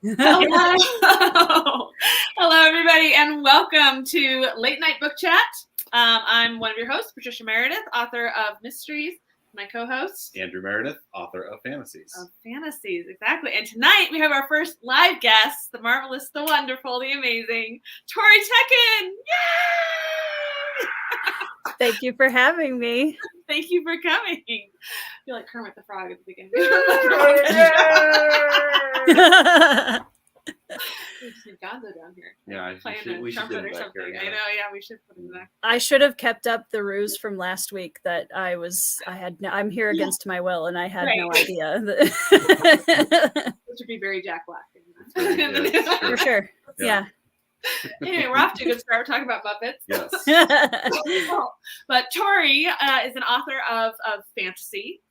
Hello. Hello, everybody, and welcome to Late Night Book Chat. I'm one of your hosts, Patricia Meredith, author of Mysteries. My co-host, Andrew Meredith, author of Fantasies. Exactly. And tonight we have our first live guest, the marvelous, the wonderful, the amazing Tori Tecken. Yay! Thank you for having me. Thank you for coming. I feel like Kermit the Frog at the beginning. We just need Gonzo down here. Yeah, we should trumpet get or back something. here, yeah. I know. Yeah, we should put him back. I should have kept up the ruse from last week that I'm here against my will, and I had no idea. Which would be very Jack Black. For sure. Yeah. Anyway, we're off to a good start. We're talking about Muppets. Yes. But Tori is an author of fantasy.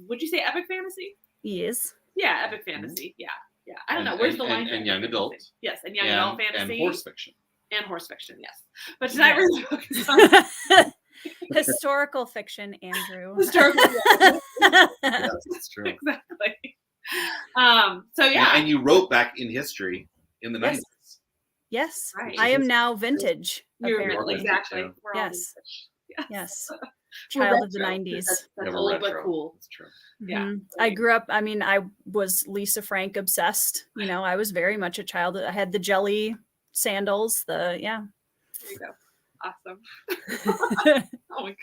Would you say epic fantasy? Yes. Yeah, epic fantasy. Yeah. Yeah. I don't know. Where's the line? And young adult. Yes, and young adult fantasy. And horse fiction. And horse fiction, yes. But tonight we're going to focus on historical fiction, Andrew. Historical fiction. Yes, that's true. Exactly. So yeah. And you wrote back in history in the 90s. Yes. Right. I am now vintage. Apparently. Exactly. We're all yes. vintage. Yes. Child of the 90s. That's old but cool. That's true. Yeah. Mm-hmm. I grew up, I was Lisa Frank obsessed. I was very much a child. I had the jelly sandals, There you go. Awesome. Oh my gosh.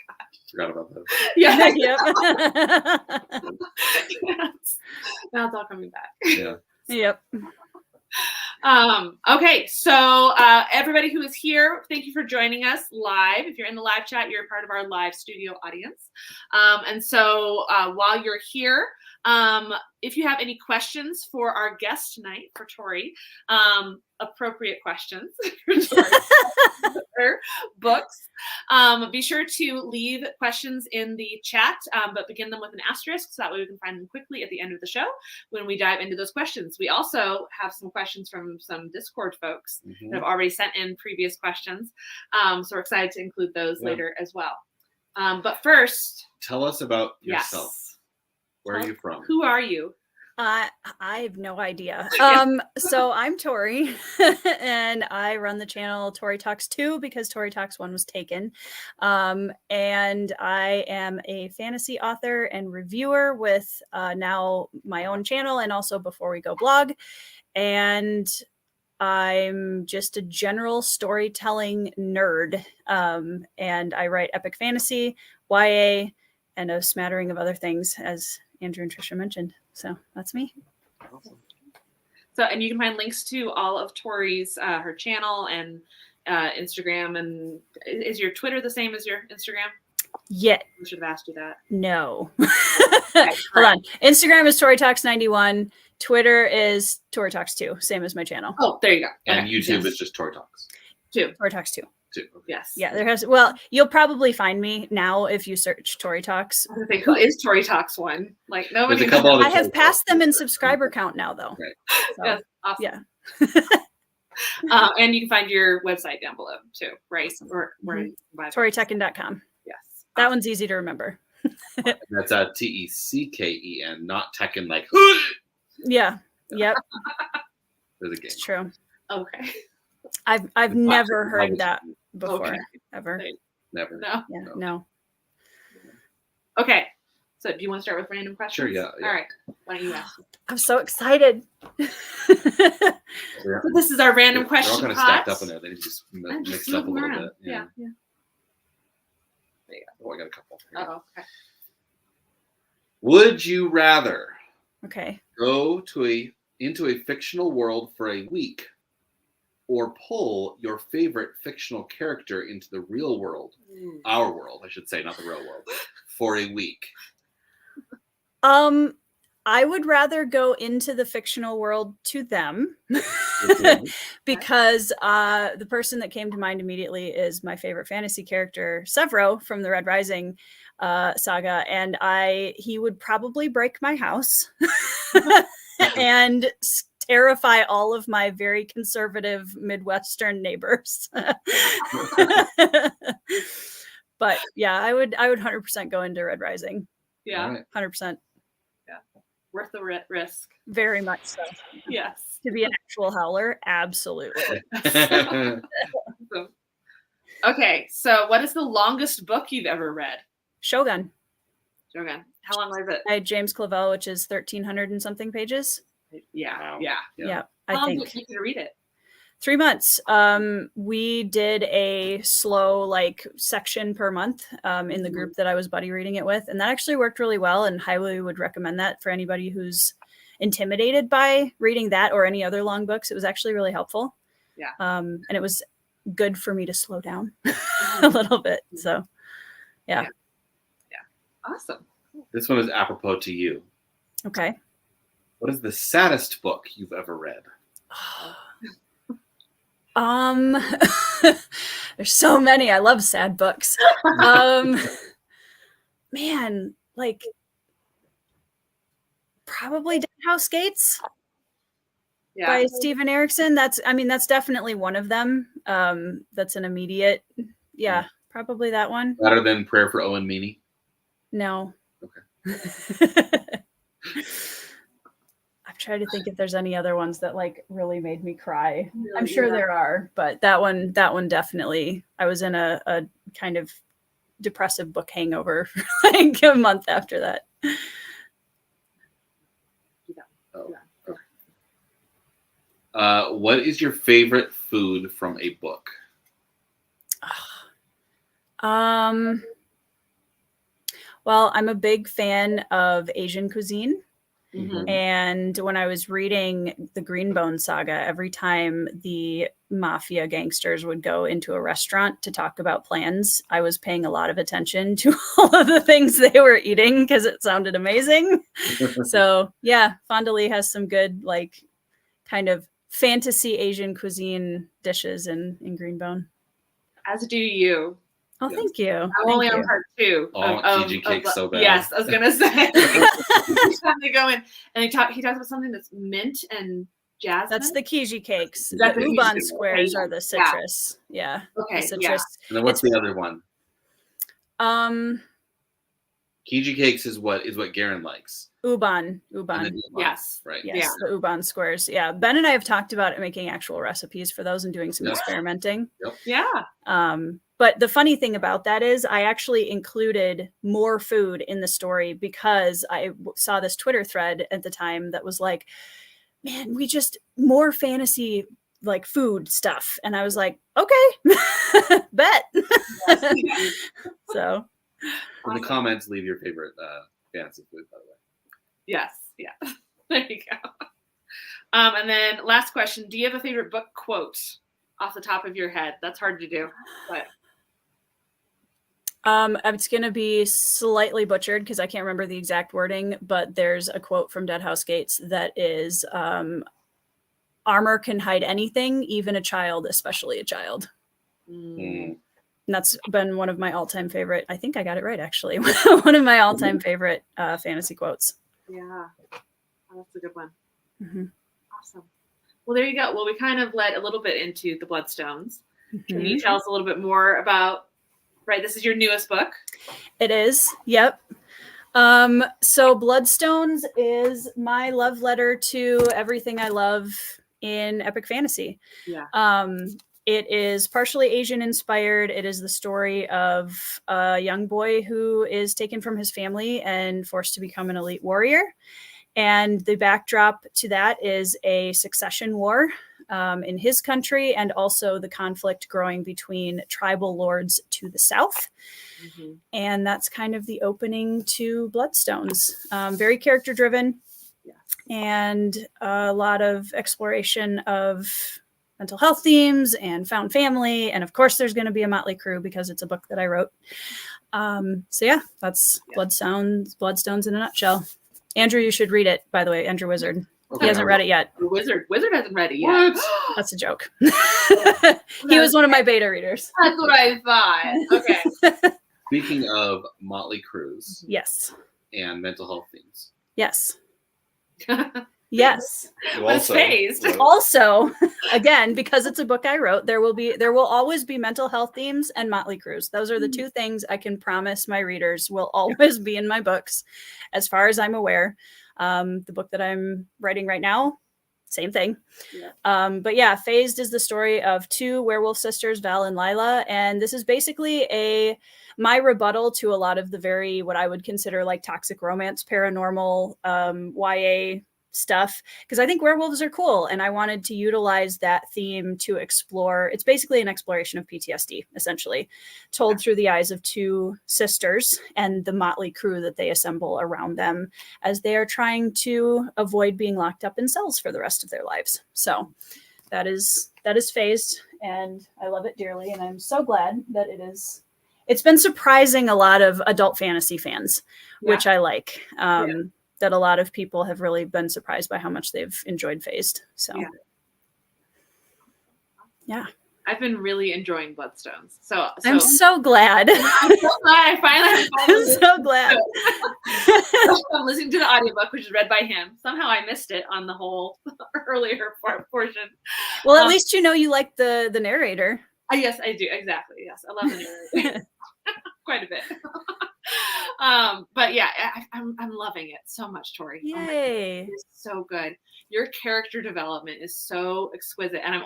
Forgot about that. Yeah. Yep. Yes. Now it's all coming back. Yeah. Yep. Okay, so everybody who is here, thank you for joining us live. If you're in the live chat, you're a part of our live studio audience. And so while you're here, if you have any questions for our guest tonight, for Tori, appropriate questions for Tori, her books, be sure to leave questions in the chat, but begin them with an asterisk so that way we can find them quickly at the end of the show when we dive into those questions. We also have some questions from some Discord folks that have already sent in previous questions. So we're excited to include those later as well. But first, tell us about yourself. Yes. Where are you from? Who are you? I have no idea. So I'm Tori, and I run the channel Tori Talks 2 because Tori Talks 1 was taken. And I am a fantasy author and reviewer with now my own channel and also Before We Go blog. And I'm just a general storytelling nerd. And I write epic fantasy, YA, and a smattering of other things, as Andrew and Tricia mentioned. So that's me. Awesome. So, and you can find links to all of Tori's, her channel and Instagram. And is your Twitter the same as your Instagram? Yeah. I should have asked you that. No. Okay, Hold on. Instagram is Tori Talks 91. Twitter is Tori Talks 2, same as my channel. Oh, there you go. And Okay. YouTube is just Tori Talks. 2. Tori Talks 2. Too. Yes. Yeah, you'll probably find me now if you search Tori Talks. I was gonna say, who is Tori Talks 1? Like nobody. There's a couple other I have Tori passed them in Talks. subscriber count now, though. Right. So, Yes, awesome. yeah. And you can find your website down below too, right? We're ToriTecken.com. Yes. That one's easy to remember. That's Tecken, not Tekken like. Yeah. Yep. There's a game. It's true. Okay. I've never heard that before. Okay. Ever. Never. No. Yeah. No. Okay. So do you want to start with random questions? Sure, yeah. All right. Why don't you ask? I'm so excited. So this is our random They're question all kind of pot. stacked up in there. They just And just mixed up a move them little around. bit. Yeah. There you go. Oh, I got a couple. Oh, okay. Would you rather Okay. go into a fictional world for a week, or pull your favorite fictional character into the real world, our world, I should say, not the real world, for a week? I would rather go into the fictional world to them because the person that came to mind immediately is my favorite fantasy character, Severo from the Red Rising saga, and he would probably break my house and terrify all of my very conservative Midwestern neighbors. But yeah, I would 100% go into Red Rising. Yeah. Right. 100%. Worth the risk. Very much so. Yes. To be an actual howler, absolutely. Okay, so what is the longest book you've ever read? Shogun. Shogun. How long was it? I had James Clavell, which is 1,300 and something pages. Yeah, Wow. yeah. Yeah, How I long think did it take you to read it? 3 months. We did a slow like section per month in the group that I was buddy reading it with, and that actually worked really well, and highly would recommend that for anybody who's intimidated by reading that or any other long books. It was actually really helpful. Yeah. And it was good for me to slow down a little bit. So, yeah. Awesome. This one is apropos to you. Okay. What is the saddest book you've ever read? There's so many. I love sad books. Man, like probably Dead House Gates by Stephen Erickson. That's definitely one of them. That's an immediate, probably that one. Better than Prayer for Owen Meany? No. Okay. I've tried to think if there's any other ones that like really made me cry. Really, I'm sure there are, but that one definitely. I was in a kind of depressive book hangover for like a month after that. What is your favorite food from a book? Well, I'm a big fan of Asian cuisine. Mhm. And when I was reading the Greenbone saga, every time the mafia gangsters would go into a restaurant to talk about plans, I was paying a lot of attention to all of the things they were eating because it sounded amazing. So yeah, Fond du Lis has some good like kind of fantasy Asian cuisine dishes in Greenbone. As do you. Oh, thank you. I'm Thank only you. on part 2. Oh, Kijiji cake's so bad. Yes, I was gonna say. Each time they go in and he talks about something that's mint and jasmine. That's the Kiji cakes. That's The the Ubon Kiji squares cake. are the citrus. Yeah. Okay. The citrus. And then what's the other one? Kiji cakes is what Garen likes. Ubon. And then Yes. Right. Yes, Yeah. the Ubon squares. Yeah. Ben and I have talked about making actual recipes for those and doing some experimenting. Yep. Yeah. But the funny thing about that is I actually included more food in the story because I saw this Twitter thread at the time that was like, man, we just more fantasy like food stuff. And I was like, okay, bet. So in the comments, leave your favorite fantasy food, by the way. Yes. Yeah. There you go. And then last question. Do you have a favorite book quote off the top of your head? That's hard to do. But it's going to be slightly butchered because I can't remember the exact wording, but there's a quote from Dead House Gates that is, armor can hide anything, even a child, especially a child. And that's been one of my all-time favorite. I think I got it right, actually. One of my all-time favorite fantasy quotes. yeah, that's a good one. Mm-hmm. Awesome. Well, there you go. Well, we kind of led a little bit into the Bloodstones. Can you tell us a little bit more about, right, this is your newest book? It is. Yep. So Bloodstones is my love letter to everything I love in epic fantasy. Yeah. It is partially Asian inspired. It is the story of a young boy who is taken from his family and forced to become an elite warrior. And the backdrop to that is a succession war in his country, and also the conflict growing between tribal lords to the south. Mm-hmm. And that's kind of the opening to Bloodstones. Very character driven, and a lot of exploration of mental health themes and found family. And of course, there's going to be a motley crew because it's a book that I wrote. So yeah, that's Bloodstones in a nutshell. Andrew, you should read it, by the way. Andrew Wizard. Okay. He hasn't read it yet. The Wizard hasn't read it yet. That's a joke. He was one of my beta readers. That's what I thought. Okay. Speaking of motley crews Yes. and mental health themes. Yes. Yes. You But it's phased. wrote- Also, again, because it's a book I wrote, there will always be mental health themes and motley crews. Those are the two things I can promise my readers will always be in my books, as far as I'm aware. The book that I'm writing right now same thing. Yeah. But yeah, Phased is the story of two werewolf sisters, Val and Lila. And this is basically my rebuttal to a lot of the very, what I would consider like toxic romance, paranormal, YA stuff, because I think werewolves are cool. And I wanted to utilize that theme to explore. It's basically an exploration of PTSD, essentially, told through the eyes of two sisters and the motley crew that they assemble around them as they are trying to avoid being locked up in cells for the rest of their lives. So that is Phased, and I love it dearly. And I'm so glad that it's been surprising a lot of adult fantasy fans, which I like. That a lot of people have really been surprised by how much they've enjoyed Phased. So, yeah. I've been really enjoying Bloodstones. So I'm so glad. I'm so glad I finally I'm so glad. I'm listening to the audiobook, which is read by him. Somehow I missed it on the whole earlier portion. Well, at least you know you like the narrator. Yes, I do. Exactly. Yes, I love the narrator quite a bit. But yeah, I'm loving it so much, Tori. Yay! It's so good. Your character development is so exquisite, and I'm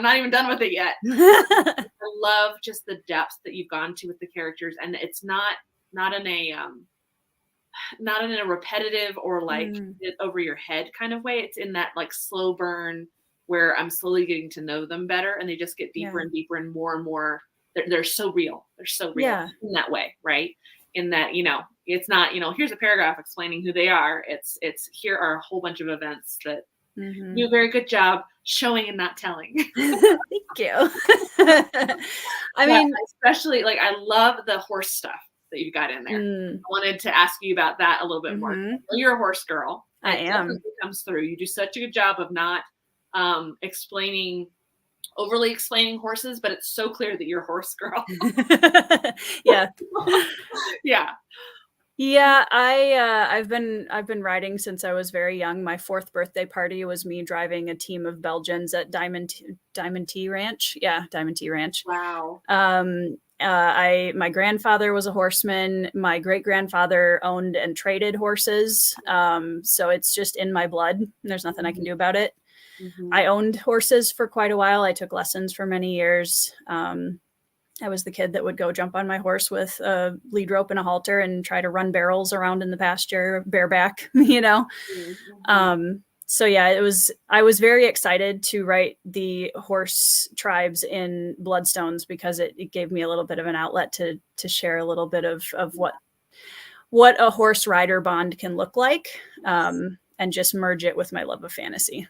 not even done with it yet. I love just the depths that you've gone to with the characters, and it's not in a repetitive or like over your head kind of way. It's in that like slow burn where I'm slowly getting to know them better, and they just get deeper and deeper and more. They're so real. They're so real in that way, right? In that, it's not, here's a paragraph explaining who they are. It's here are a whole bunch of events that you do a very good job showing and not telling. Thank you. I mean, especially like I love the horse stuff that you've got in there. I wanted to ask you about that a little bit more. You're a horse girl. I am. It comes through. You do such a good job of not overly explaining horses, but it's so clear that you're a horse girl. Yeah. Yeah. I've been riding since I was very young. My 4th birthday party was me driving a team of Belgians at Diamond Tea Ranch. Yeah, Diamond Tea Ranch. Wow. My grandfather was a horseman. My great grandfather owned and traded horses. So it's just in my blood. There's nothing I can do about it. I owned horses for quite a while. I took lessons for many years. I was the kid that would go jump on my horse with a lead rope and a halter and try to run barrels around in the pasture bareback, So yeah, I was very excited to write the horse tribes in Bloodstones because it gave me a little bit of an outlet to share a little bit of what a horse rider bond can look like, and just merge it with my love of fantasy.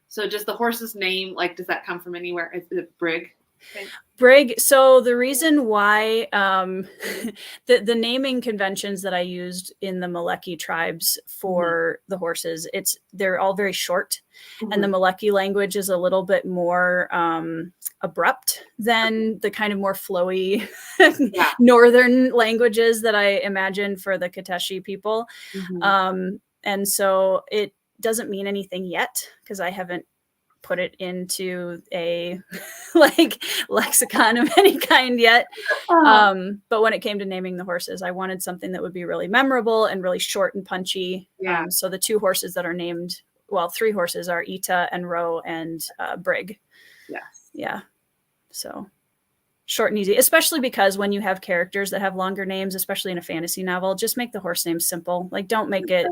So does the horse's name, like, does that come from anywhere? Is it Brig? Okay. Brig. So the reason why the naming conventions that I used in the Maleki tribes for the horses, they're all very short, and the Maleki language is a little bit more abrupt than the kind of more flowy northern languages that I imagine for the Kateshi people. And so it doesn't mean anything yet because I haven't put it into a like lexicon of any kind yet. But when it came to naming the horses, I wanted something that would be really memorable and really short and punchy. So the 2 horses that are named, 3 horses are Ita and Ro and Brig. Yeah. So short and easy, especially because when you have characters that have longer names, especially in a fantasy novel, just make the horse name simple. Like don't make it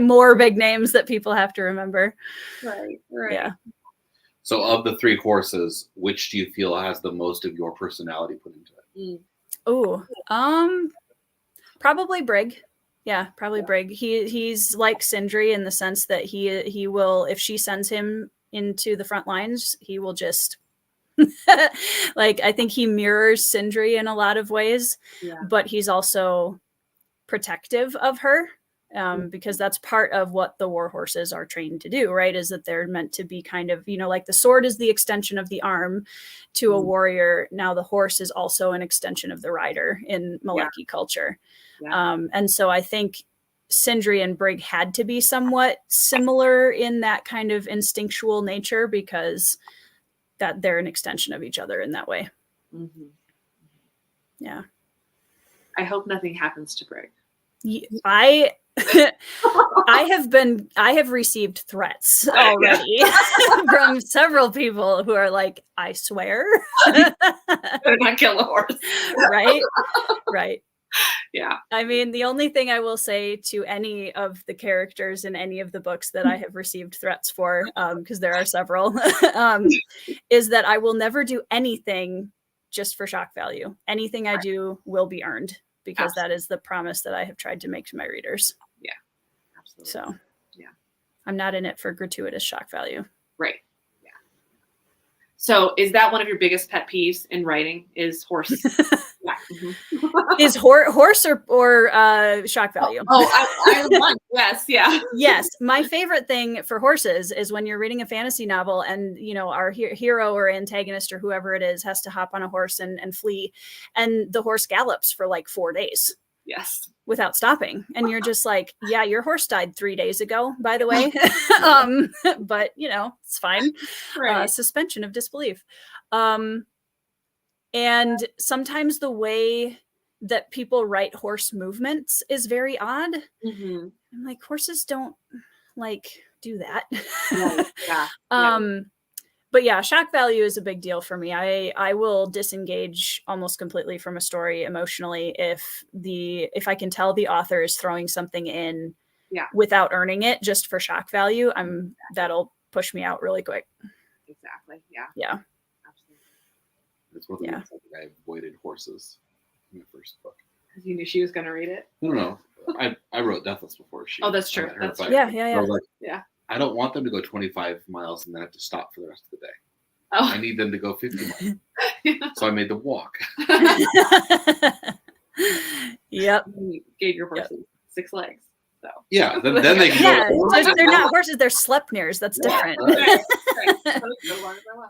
more big names that people have to remember. Right. Yeah. So of the 3 horses, which do you feel has the most of your personality put into it? Probably Brig. Yeah, probably Brig. He's like Sindri in the sense that he will, if she sends him into the front lines, he will just like, I think he mirrors Sindri in a lot of ways, but he's also protective of her, because that's part of what the war horses are trained to do, right? Is that they're meant to be kind of, like the sword is the extension of the arm to a warrior. Now the horse is also an extension of the rider in Maleki culture. And so I think Sindri and Brig had to be somewhat similar in that kind of instinctual nature because that they're an extension of each other in that way. Yeah. I hope nothing happens to Brig. I I have received threats already from several people who are like, I swear. Better not kill a horse. Right. Right. Yeah. I mean, the only thing I will say to any of the characters in any of the books that I have received threats for, because there are several, is that I will never do anything just for shock value. Anything I do will be earned, because that is the promise that I have tried to make to my readers. Yeah, absolutely. So, yeah, I'm not in it for gratuitous shock value. Right. Yeah. So, is that one of your biggest pet peeves in writing? Is horse? Yeah. Mm-hmm. Is horse or shock value? I want. Yes. Yeah. Yes. My favorite thing for horses is when you're reading a fantasy novel and, you know, our hero or antagonist or whoever it is has to hop on a horse and flee, and the horse gallops for like 4 days. Yes. Without stopping. And you're just like, yeah, your horse died 3 days ago, by the way. But you know, it's fine. Right. Suspension of disbelief. And sometimes the way that people write horse movements is very odd. Mm-hmm. I'm like, horses don't like do that. Right. Yeah. But yeah, shock value is a big deal for me. I will disengage almost completely from a story emotionally if I can tell the author is throwing something in without earning it just for shock value. That'll push me out really quick. Exactly. Yeah. Yeah. That's one of the reasons I avoided horses in the first book. Because you knew she was going to read it? No. I wrote Deathless before she. Oh, that's true. That's true. Yeah. I was like, yeah. I don't want them to go 25 miles and then have to stop for the rest of the day. Oh. I need them to go 50 miles. So I made them walk. Yep. You gave your horses 6 legs. So. Yeah. Then they can go. They're not horses. They're Sleipnirs. That's different. Right.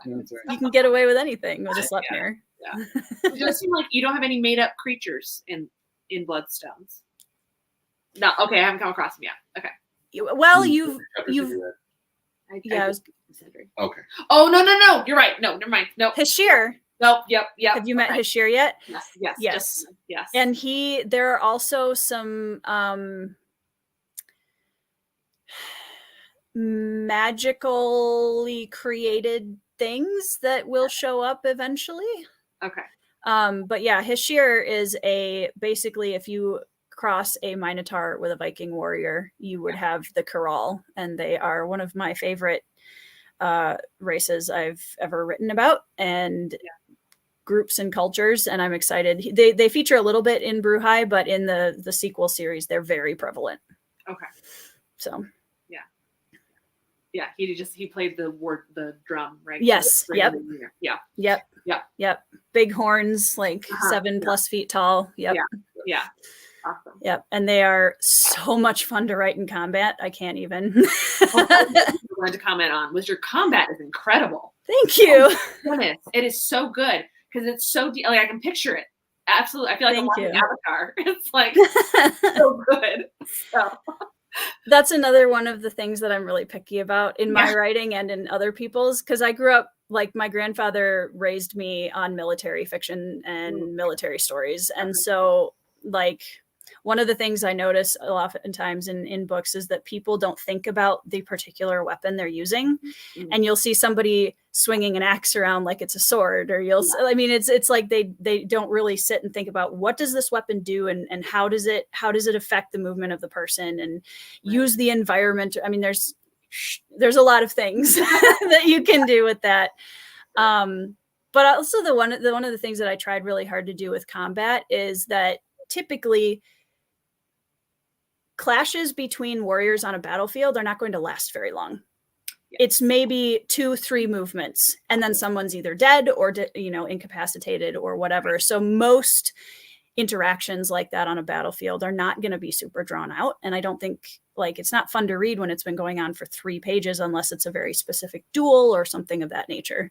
You can get away with anything with a Sleipnir. Yeah. It does seem like you don't have any made up creatures in Bloodstones. No. Okay. I haven't come across them yet. Okay. Well, you've I was considering. Okay. Oh no! You're right. No, never mind. No. Hashir. Nope. Yep. Have you met Hashir yet? Yes. And there are also some magically created things that will show up eventually. Okay. But yeah, Hashir is basically if you cross a Minotaur with a Viking warrior, you would have the Kral, and they are one of my favorite races I've ever written about, and groups and cultures, and I'm excited. They feature a little bit in Bruhai, but in the sequel series, they're very prevalent. Okay. So. Yeah, he played the drum, right? Yes. Yep. Yeah. Yep. Big horns, like 7+ feet tall. Yep. Yeah. Awesome. Yep. And they are so much fun to write in combat. I can't even. I wanted to comment on was your combat is incredible. Thank you. Oh, goodness, it is so good because it's so like I can picture it. Absolutely, I feel like I'm watching Avatar. It's like so good. So. That's another one of the things that I'm really picky about in my writing and in other people's, because I grew up, like my grandfather raised me on military fiction and military stories. And so like one of the things I notice oftentimes in books is that people don't think about the particular weapon they're using. And you'll see somebody swinging an axe around like it's a sword, or I mean, it's like they don't really sit and think about what does this weapon do and how does it affect the movement of the person and use the environment. I mean, there's a lot of things that you can do with that. But also one of the things that I tried really hard to do with combat is that typically clashes between warriors on a battlefield are not going to last very long. It's maybe 2-3 movements, and then someone's either dead or incapacitated or whatever. So most interactions like that on a battlefield are not going to be super drawn out. And I don't think it's not fun to read when it's been going on for 3 pages, unless it's a very specific duel or something of that nature.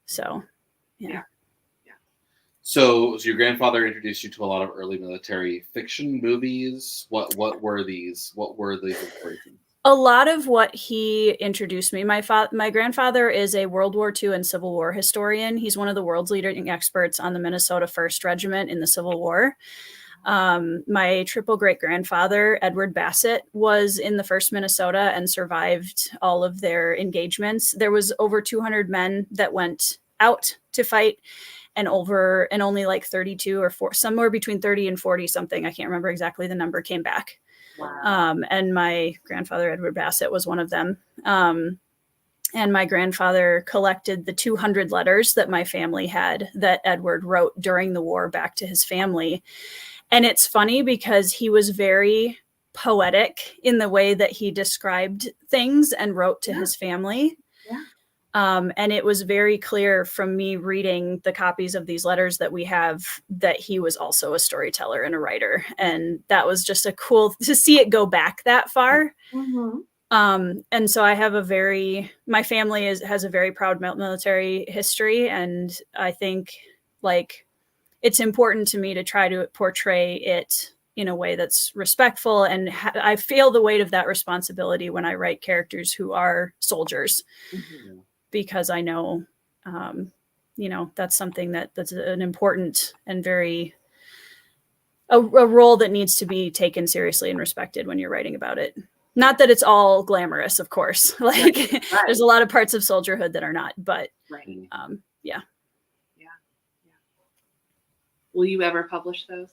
So, yeah. So your grandfather introduced you to a lot of early military fiction movies. What were these? What were the inspirations? A lot of what he introduced me. My grandfather is a World War II and Civil War historian. He's one of the world's leading experts on the Minnesota 1st Regiment in the Civil War. My triple great grandfather, Edward Bassett, was in the 1st Minnesota and survived all of their engagements. There was over 200 men that went out to fight, and only like 32 or 4, somewhere between 30 and 40 something, I can't remember exactly the number, came back. Wow. And my grandfather, Edward Bassett, was one of them. And my grandfather collected the 200 letters that my family had that Edward wrote during the war back to his family. And it's funny because he was very poetic in the way that he described things and wrote to his family. Yeah. And it was very clear from me reading the copies of these letters that we have that he was also a storyteller and a writer. And that was just a cool to see it go back that far. Mm-hmm. And so I have my family has a very proud military history. And I think like it's important to me to try to portray it in a way that's respectful. And I feel the weight of that responsibility when I write characters who are soldiers. Mm-hmm. Because I know, that's something that's an important and a role that needs to be taken seriously and respected when you're writing about it. Not that it's all glamorous, of course. Like right. There's a lot of parts of soldierhood that are not, but right. Yeah. Will you ever publish those?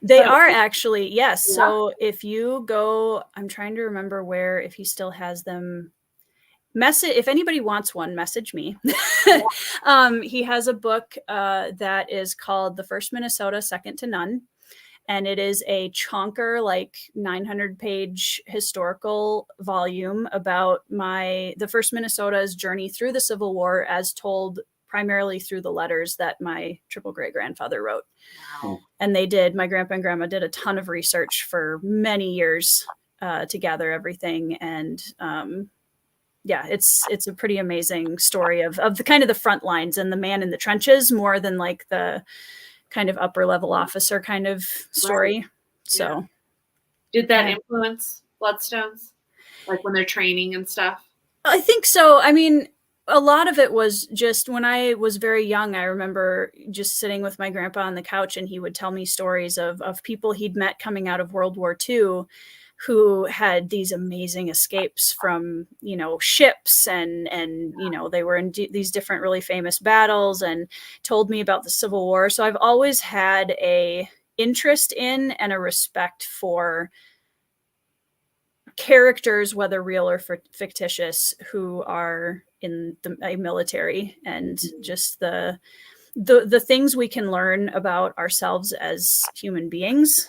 They are actually, yes. Yeah. So if you go, I'm trying to remember where, if he still has them. If anybody wants one, message me. He has a book that is called The 1st Minnesota, Second to None. And it is a chonker, like 900-page historical volume about the 1st Minnesota's journey through the Civil War, as told primarily through the letters that my triple great grandfather wrote. Wow. And my grandpa and grandma did a ton of research for many years to gather everything. And it's a pretty amazing story of the kind of the front lines and the man in the trenches more than like the kind of upper level officer kind of story. Right. So did that influence Bloodstones? Like when they're training and stuff? I think so. I mean, a lot of it was just when I was very young, I remember just sitting with my grandpa on the couch and he would tell me stories of people he'd met coming out of World War II who had these amazing escapes from, ships and they were in these different really famous battles, and told me about the Civil War. So I've always had a interest in and a respect for characters, whether real or fictitious, who are in the military, and just the things we can learn about ourselves as human beings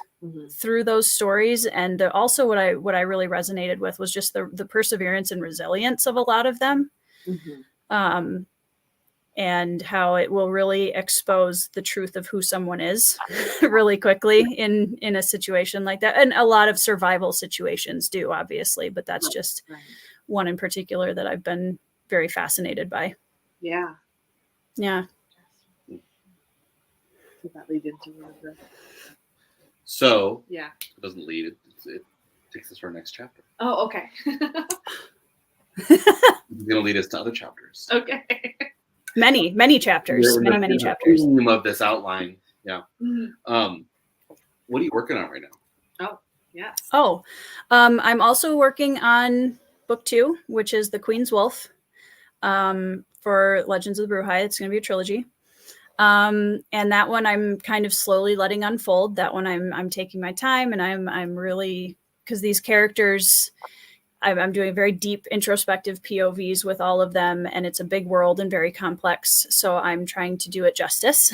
through those stories. And also what I really resonated with was just the perseverance and resilience of a lot of them. And how it will really expose the truth of who someone is really quickly in a situation like that. And a lot of survival situations do, obviously, but that's just one in particular that I've been very fascinated by. Yeah. Yeah. Does that lead into one of the... So, yeah, it doesn't lead. It takes us to our next chapter. Oh, okay. It's going to lead us to other chapters. Okay. Many chapters. Many chapters. Theme of this outline. Yeah. Mm-hmm. What are you working on right now? Oh, yes. I'm also working on book 2, which is The Queen's Wolf, for Legends of the Bruja. It's going to be a trilogy. And that one I'm kind of slowly letting unfold. That one I'm taking my time, and I'm really, because these characters, I'm doing very deep introspective POVs with all of them, and it's a big world and very complex. So I'm trying to do it justice.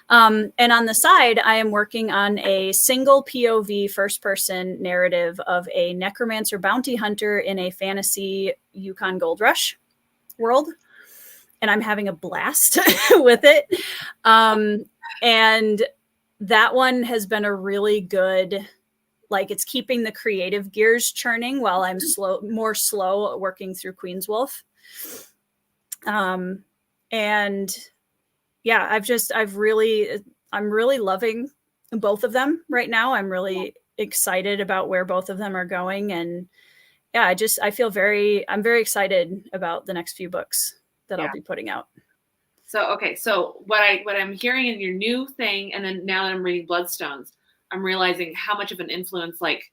And on the side, I am working on a single POV first person narrative of a necromancer bounty hunter in a fantasy Yukon Gold Rush world. And I'm having a blast with it. And that one has been a really good, like, it's keeping the creative gears churning while I'm more slow working through Queen's Wolf. And yeah, I'm really loving both of them right now. I'm really excited about where both of them are going. And yeah, I'm very excited about the next few books that I'll be putting out. So what I'm hearing in your new thing, and then now that I'm reading Bloodstones, I'm realizing how much of an influence, like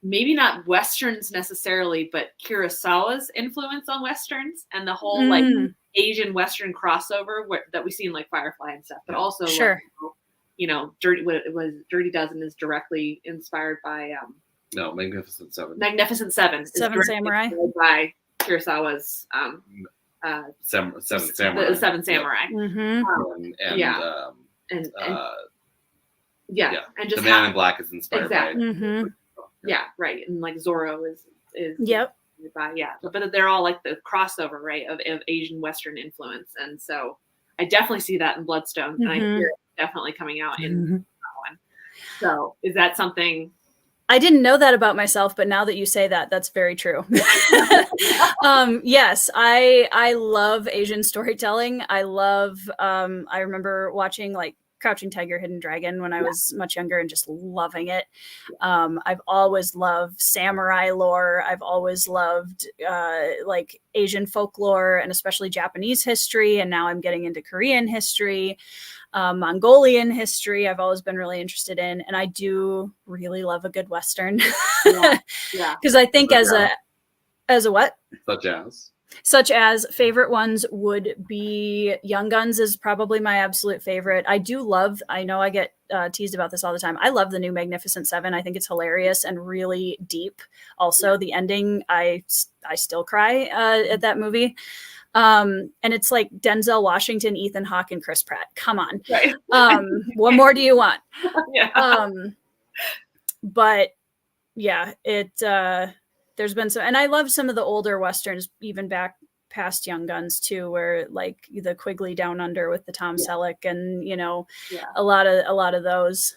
maybe not Westerns necessarily, but Kurosawa's influence on Westerns and the whole like Asian Western crossover that we see in like Firefly and stuff, but also sure. like, you know, Dirty Dozen is directly inspired by No, Magnificent Seven. Magnificent Seven. Seven Samurai. By Kurosawa's Seven Samurai. The Seven Samurai. Yep. And just the Man in Black is inspired by. Yeah, right. And like Zorro is yep. By, but they're all like the crossover, right, of Asian Western influence, and so I definitely see that in Bloodstone, and I hear it definitely coming out in that one. So, is that something? I didn't know that about myself, but now that you say that, that's very true. Yes, I love Asian storytelling. I remember watching like Crouching Tiger, Hidden Dragon when I was much younger and just loving it. I've always loved samurai lore. I've always loved like Asian folklore and especially Japanese history. And now I'm getting into Korean history, Mongolian history. I've always been really interested in, and I do really love a good Western. Because I think as a what? Such as favorite ones would be Young Guns is probably my absolute favorite. I know I get teased about this all the time. I love the new Magnificent Seven. I think it's hilarious and really deep. Also, the ending, I still cry at that movie. And it's like Denzel Washington, Ethan Hawke, and Chris Pratt. Come on. Right. What more do you want? But yeah, there's been some, and I love some of the older Westerns, even back past Young Guns too, where like the Quigley Down Under with the Tom Selleck and, you know, a lot of those.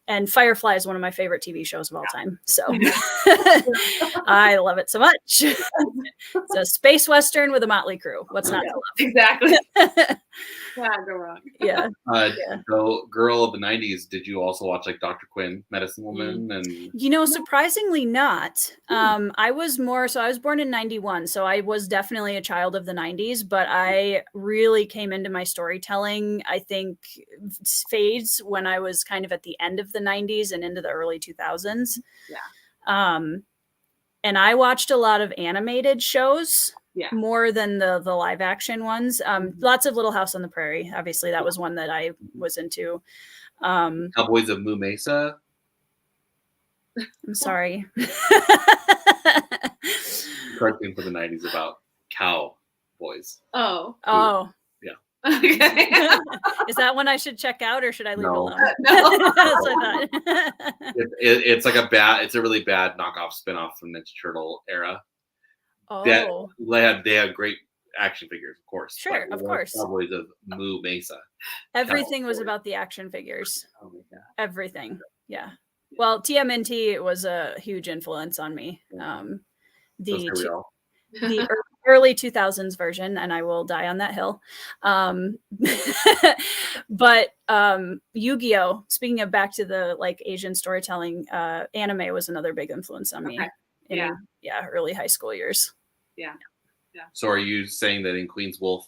And Firefly is one of my favorite TV shows of all time. So I love it so much. It's a space Western with a motley crew. What's not to love? Exactly. Go wrong. Yeah. Girl of the 90s, did you also watch like Dr. Quinn, Medicine Woman? And you know, surprisingly not. I was born in 91, so I was definitely a child of the 90s, but I really came into my storytelling, I think, phase when I was kind of at the end of the 90s and into the early 2000s. And I watched a lot of animated shows. More than the live action ones. Lots of Little House on the Prairie. Obviously, that was one that I was into. Cowboys of Moo Mesa. I'm sorry. Cartoon for the 90s about cowboys. Oh. Yeah. Okay. Is that one I should check out, or should I leave it alone? No. That's what I thought. It's like it's a really bad knockoff spinoff from Ninja Turtle era. Oh. They had great action figures, of course. Sure, of course. Cowboys of Moo Mesa. Everything was about the action figures. Oh my God. Everything. Yeah. Well, TMNT was a huge influence on me. The early 2000s version, and I will die on that hill. But Yu-Gi-Oh! Speaking of back to the like Asian storytelling, anime was another big influence on me. In early high school years. Yeah. So are you saying that in Queen's Wolf,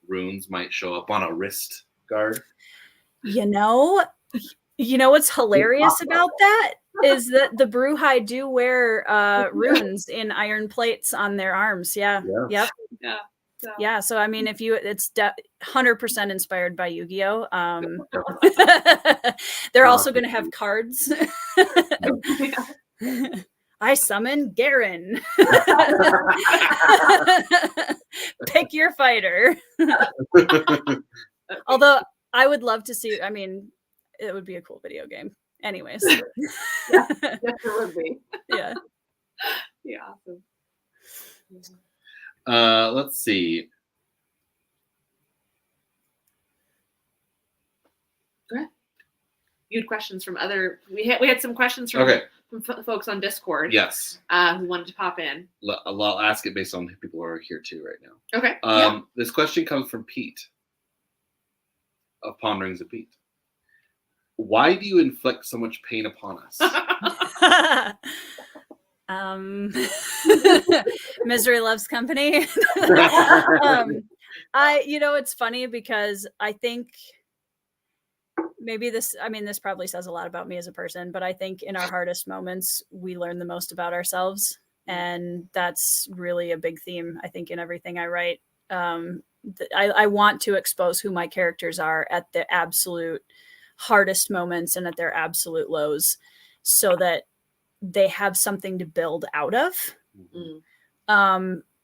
runes might show up on a wrist guard? You know what's hilarious about that is that the Bruhai do wear runes in iron plates on their arms. Yeah. Yep. Yeah. So I mean, it's 100% inspired by Yu-Gi-Oh. They're also going to have cards. I summon Garen. Pick your fighter. Although I would love to see, I mean, it would be a cool video game. Anyways. Yes, it would be. Yeah. Yeah. Let's see. Go ahead. You had questions from we had some questions from folks on Discord. Yes. Who wanted to pop in. I'll ask it based on who people are here too right now. Okay. This question comes from Pete of Ponderings of Pete. Why do you inflict so much pain upon us? Misery loves company. It's funny because I think maybe this probably says a lot about me as a person, but I think in our hardest moments, we learn the most about ourselves. And that's really a big theme, I think, in everything I write. I want to expose who my characters are at the absolute hardest moments and at their absolute lows, so that they have something to build out of.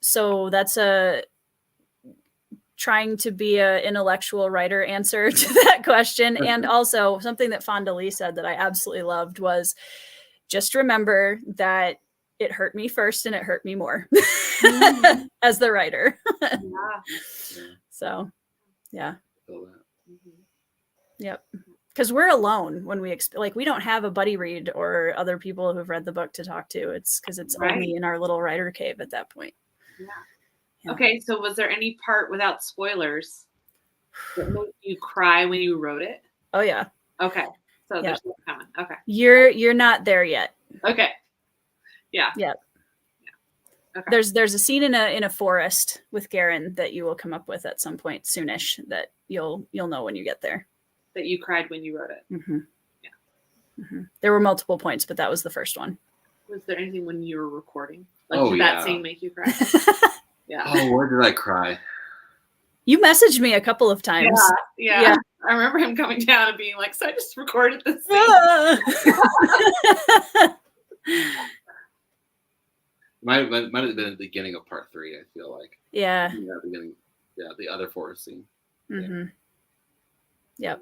So that's trying to be an intellectual writer answer to that question. And also something that Fonda Lee said that I absolutely loved was, just remember that it hurt me first and it hurt me more as the writer. So, yeah. Yep. Because we're alone when we we don't have a buddy read or other people who've read the book to talk to. It's because it's only in our little writer cave at that point. Yeah. Okay, so was there any part without spoilers that made you cry when you wrote it? Oh yeah. Okay, so there's something coming. Okay. You're not there yet. Okay. Yeah. Yeah. Okay. There's a scene in a forest with Garen that you will come up with at some point soonish that you'll know when you get there. That you cried when you wrote it. Mm-hmm. Yeah. Mm-hmm. There were multiple points, but that was the first one. Was there anything when you were recording? Did that scene make you cry? Yeah. Oh, where did I cry? You messaged me a couple of times. Yeah. I remember him coming down and being like, so I just recorded this scene. Might have been at the beginning of part 3, I feel like. Yeah. The other forest scene. Mm-hmm. Yep.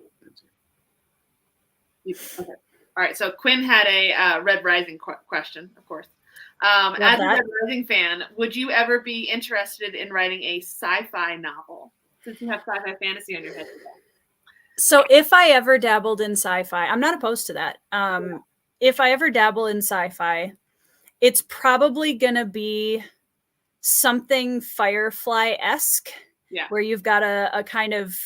Okay. All right. So Quinn had a Red Rising question, of course. As a Red Rising fan, would you ever be interested in writing a sci-fi novel? Since you have sci-fi fantasy on your head today. So if I ever dabbled in sci-fi, I'm not opposed to that. If I ever dabble in sci-fi, it's probably going to be something Firefly-esque, where you've got a kind of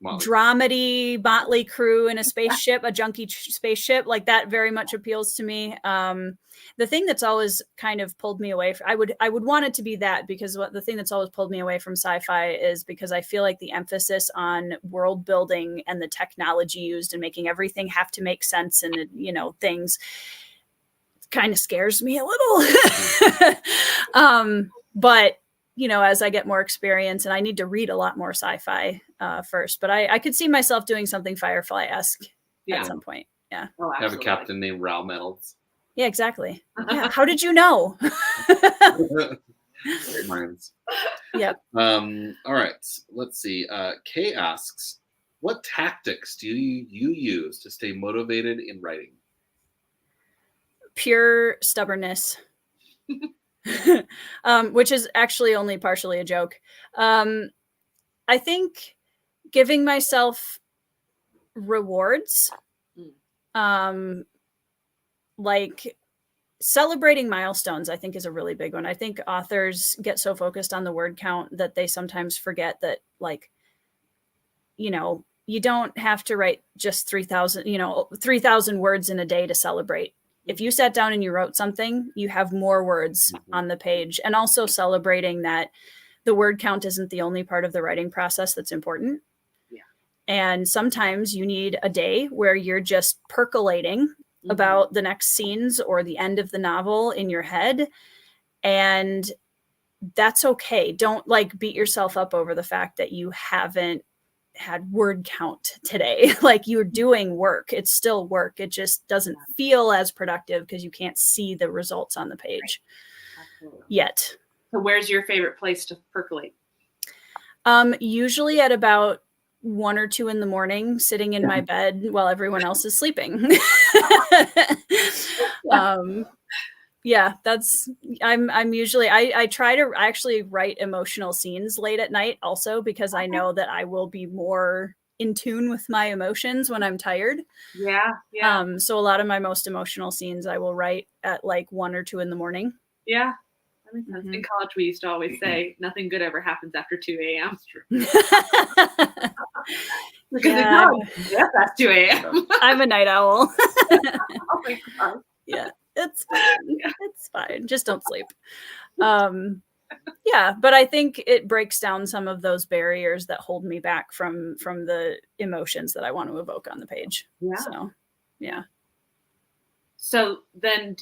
dramedy motley crew in a spaceship, a junkie spaceship. Like that very much appeals to me. The thing that's always kind of pulled me away, I would want it to be that, because the thing that's always pulled me away from sci-fi is because I feel like the emphasis on world building and the technology used and making everything have to make sense and things kind of scares me a little. But as I get more experience, and I need to read a lot more sci-fi first, but I could see myself doing something Firefly-esque at some point. Yeah. Oh, have a captain named Ral Metals. Yeah, exactly. Yeah. How did you know? Great minds. Yep. All right. Let's see. Kay asks, what tactics do you use to stay motivated in writing? Pure stubbornness. Which is actually only partially a joke. I think giving myself rewards, like celebrating milestones, I think is a really big one. I think authors get so focused on the word count that they sometimes forget that, you don't have to write just 3,000 words in a day to celebrate. If you sat down and you wrote something, you have more words on the page. And also celebrating that the word count isn't the only part of the writing process that's important. Yeah. And sometimes you need a day where you're just percolating about the next scenes or the end of the novel in your head. And that's okay. Don't beat yourself up over the fact that you haven't had word count today. You're doing work. It's still work. It just doesn't feel as productive because you can't see the results on the page yet. So where's your favorite place to percolate? Usually at about 1 or 2 in the morning, sitting in my bed while everyone else is sleeping. I'm usually, I try to actually write emotional scenes late at night also, because I know that I will be more in tune with my emotions when I'm tired. Yeah. So a lot of my most emotional scenes I will write at 1 or 2 in the morning. Yeah. That makes sense. In college, we used to always say nothing good ever happens after 2 a.m. Because that's 2 a.m. I'm a night owl. Oh my God. Yeah. It's fine. It's fine. Just don't sleep. Yeah, but I think it breaks down some of those barriers that hold me back from the emotions that I want to evoke on the page. Yeah. So, yeah. So then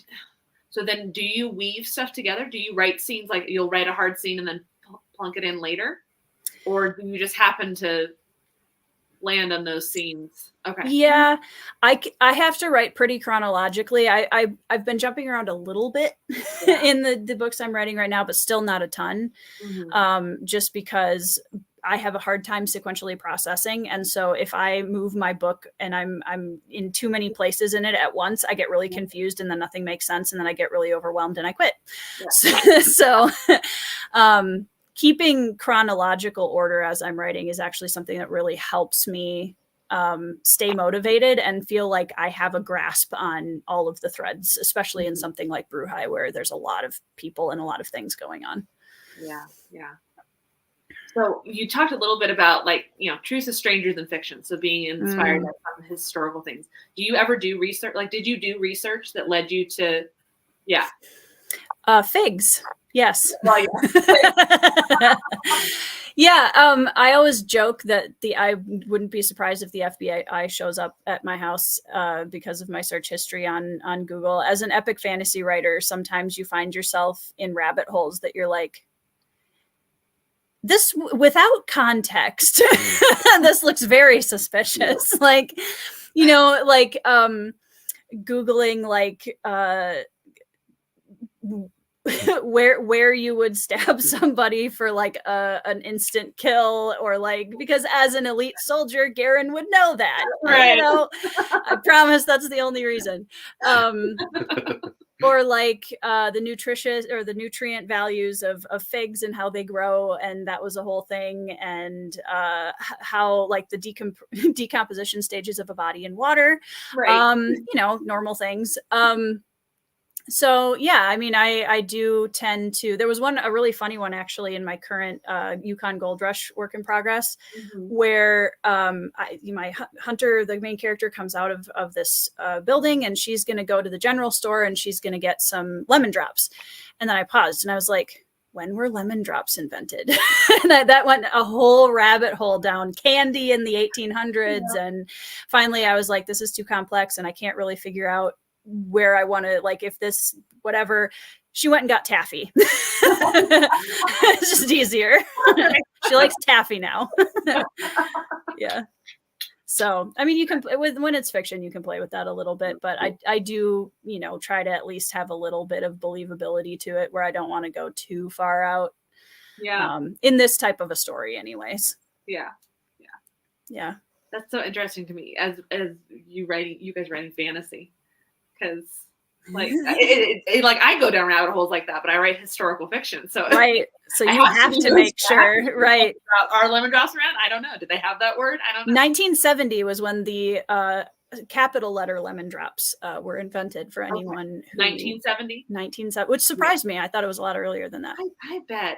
do you weave stuff together? Do you write scenes, like you'll write a hard scene and then plunk it in later? Or do you just happen to land on those scenes? Okay. Yeah, I have to write pretty chronologically. I've been jumping around a little bit in the books I'm writing right now, but still not a ton. Just because I have a hard time sequentially processing. And so if I move my book and I'm in too many places in it at once, I get really confused and then nothing makes sense. And then I get really overwhelmed and I quit. Yeah. So keeping chronological order as I'm writing is actually something that really helps me stay motivated and feel like I have a grasp on all of the threads, especially in something like Bruhai, where there's a lot of people and a lot of things going on. Yeah. Yeah. So you talked a little bit about, like, truth is stranger than fiction. So being inspired by some historical things. Do you ever do research? Like, did you do research that led you to, figs? Yes. Well, yeah. I always joke that I wouldn't be surprised if the FBI shows up at my house because of my search history on Google. As an epic fantasy writer, sometimes you find yourself in rabbit holes that you're like, this without context, this looks very suspicious. Like, Googling like where you would stab somebody for like an instant kill, or like, because as an elite soldier, Garen would know that. Right. I promise that's the only reason. Or like the nutrient values of figs and how they grow, and that was a whole thing. And how like the decomposition stages of a body in water, right. Normal things. So yeah, I mean, I do tend to. There was a really funny one actually in my current Yukon Gold Rush work in progress, where my hunter, the main character, comes out of this building, and she's going to go to the general store and she's going to get some lemon drops. And then I paused and I was like, when were lemon drops invented? And that went a whole rabbit hole down candy in the 1800s. Yeah. And finally I was like, this is too complex and I can't really figure out where I want to, like, if this, whatever. She went and got taffy. It's just easier. She likes taffy now. Yeah. So, I mean, you can, when it's fiction, you can play with that a little bit, but I do, try to at least have a little bit of believability to it where I don't want to go too far out. Yeah. In this type of a story anyways. Yeah. Yeah. Yeah. That's so interesting to me as you guys writing fantasy. Because like I go down rabbit holes like that, but I write historical fiction. So right. So you have to make sure, right? Are lemon drops around? I don't know. Did they have that word? I don't know. 1970 was when the capital letter lemon drops were invented for anyone. 1970? 1970, which surprised me. I thought it was a lot earlier than that. I bet.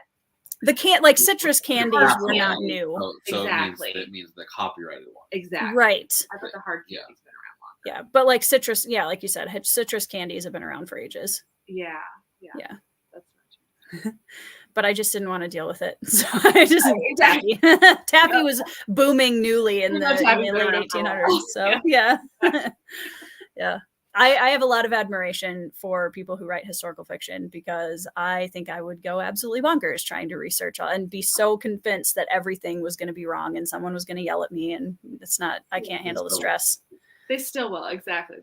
Like citrus candies were not new. So exactly. It means the copyrighted one. Exactly. Right. I thought the hard candy's been around. Yeah, but like citrus, like you said, citrus candies have been around for ages. Yeah. That's much. But I just didn't want to deal with it, so I just taffy. Taffy was booming newly in the late 1800s. So yeah. Yeah. I have a lot of admiration for people who write historical fiction, because I think I would go absolutely bonkers trying to research and be so convinced that everything was going to be wrong and someone was going to yell at me, and it's not. I can't handle the stress. They still will, exactly.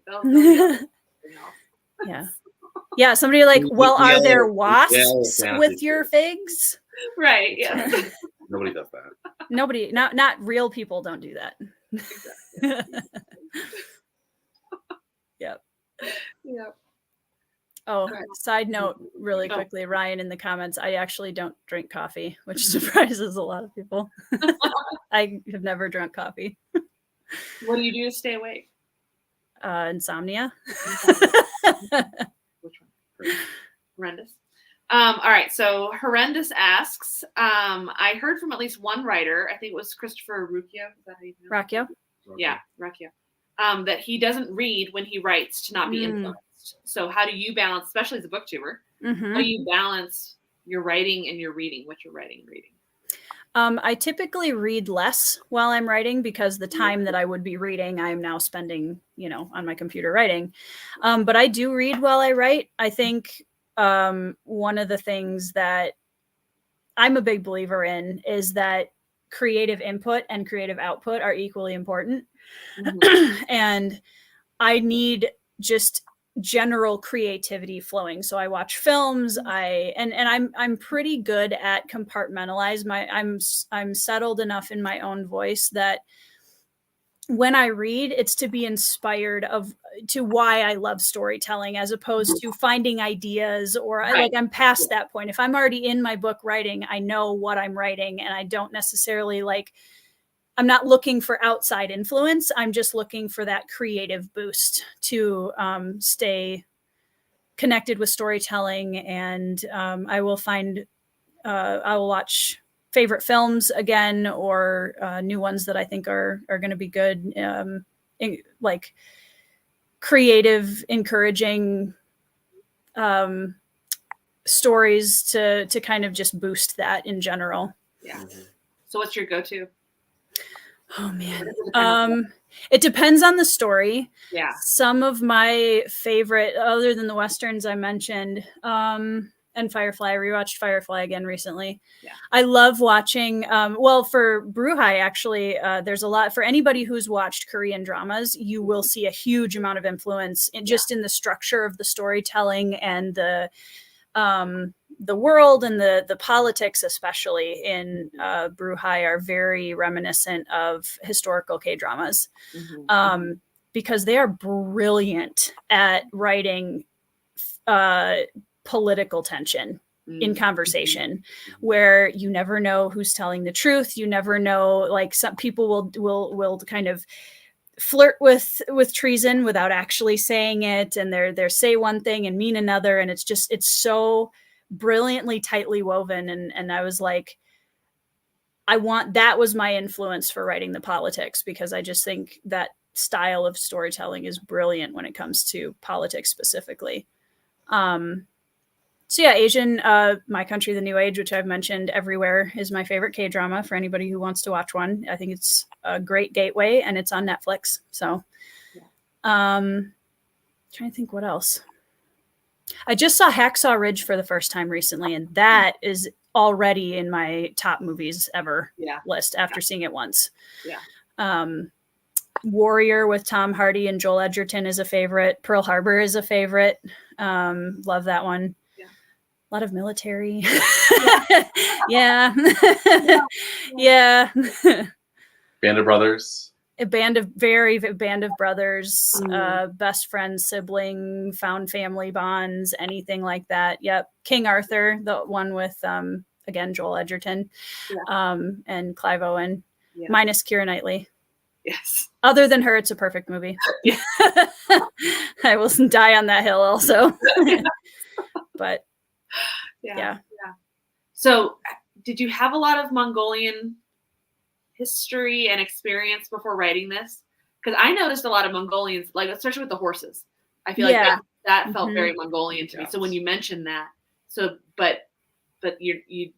Yeah. Somebody like, well, are there wasps with your figs? Right. Yeah. Nobody does that. Nobody. Not real people don't do that. Exactly. Yep. Yep. Oh, side note, really quickly, Ryan in the comments, I actually don't drink coffee, which surprises a lot of people. I have never drunk coffee. What do you do to stay awake? Insomnia. Which one? Horrendous. All right. So Horrendous asks, I heard from at least one writer, I think it was Christopher Rucchio. Is that how you know? Racchio? Yeah, Racchio. That he doesn't read when he writes to not be influenced. So how do you balance, especially as a booktuber, how do you balance your writing and your reading? What you're writing and reading? I typically read less while I'm writing because the time that I would be reading, I am now spending, on my computer writing. But I do read while I write. I think one of the things that I'm a big believer in is that creative input and creative output are equally important. Mm-hmm. And I need just general creativity flowing. So I watch films. I'm pretty good at compartmentalize I'm settled enough in my own voice that when I read, it's to be inspired to why I love storytelling, as opposed to finding ideas or I'm past that point. If I'm already in my book writing, I know what I'm writing, and I don't necessarily I'm not looking for outside influence. I'm just looking for that creative boost to stay connected with storytelling. And I will watch favorite films again, or new ones that I think are going to be good, like creative, encouraging stories to kind of just boost that in general. Yeah. So what's your go-to? Oh man. It depends on the story. Yeah. Some of my favorite, other than the Westerns I mentioned, and Firefly, I rewatched Firefly again recently. Yeah. I love watching, for Bruhai, actually, there's a lot, for anybody who's watched Korean dramas, you will see a huge amount of influence in the structure of the storytelling, and the world and the politics, especially in Bruhai, are very reminiscent of historical K-dramas. Mm-hmm. Because they are brilliant at writing political tension in conversation, where you never know who's telling the truth. You never know, some people will kind of flirt with treason without actually saying it, and they're say one thing and mean another, and it's so brilliantly tightly woven. And I was like, that was my influence for writing the politics, because I just think that style of storytelling is brilliant when it comes to politics specifically. So yeah, Asian, My Country, the New Age, which I've mentioned everywhere, is my favorite K-drama for anybody who wants to watch one. I think it's a great gateway, and it's on Netflix. So, trying to think what else. I just saw Hacksaw Ridge for the first time recently, and that is already in my top movies ever list after seeing it once. Yeah. Warrior with Tom Hardy and Joel Edgerton is a favorite. Pearl Harbor is a favorite. Love that one. A lot of military. Yeah. Yeah. Band of Brothers. A band of brothers, best friends, sibling, found family bonds, anything like that. Yep. King Arthur, the one with, again, Joel Edgerton, and Clive Owen, minus Keira Knightley. Yes. Other than her, it's a perfect movie. Yeah. I will die on that hill also. But yeah. So did you have a lot of Mongolian history and experience before writing this? Because I noticed a lot of Mongolians, especially with the horses. I feel like that felt very Mongolian to me. So when you mentioned that, but you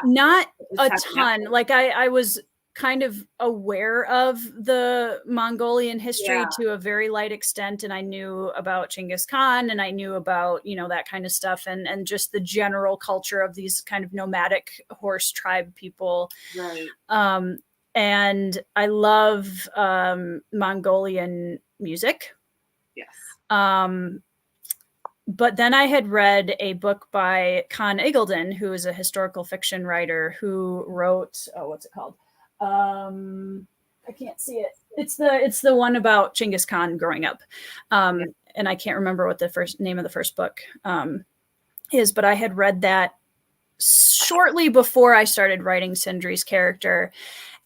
not a ton. I was kind of aware of the Mongolian history to a very light extent, and I knew about Genghis Khan, and I knew about that kind of stuff, and just the general culture of these kind of nomadic horse tribe people. Right. And I love Mongolian music. Yes. But then I had read a book by Con Iggulden, who is a historical fiction writer, who wrote, what's it called? I can't see it. It's the one about Genghis Khan growing up. And I can't remember what the first name of the first book is, but I had read that shortly before I started writing Sindri's character.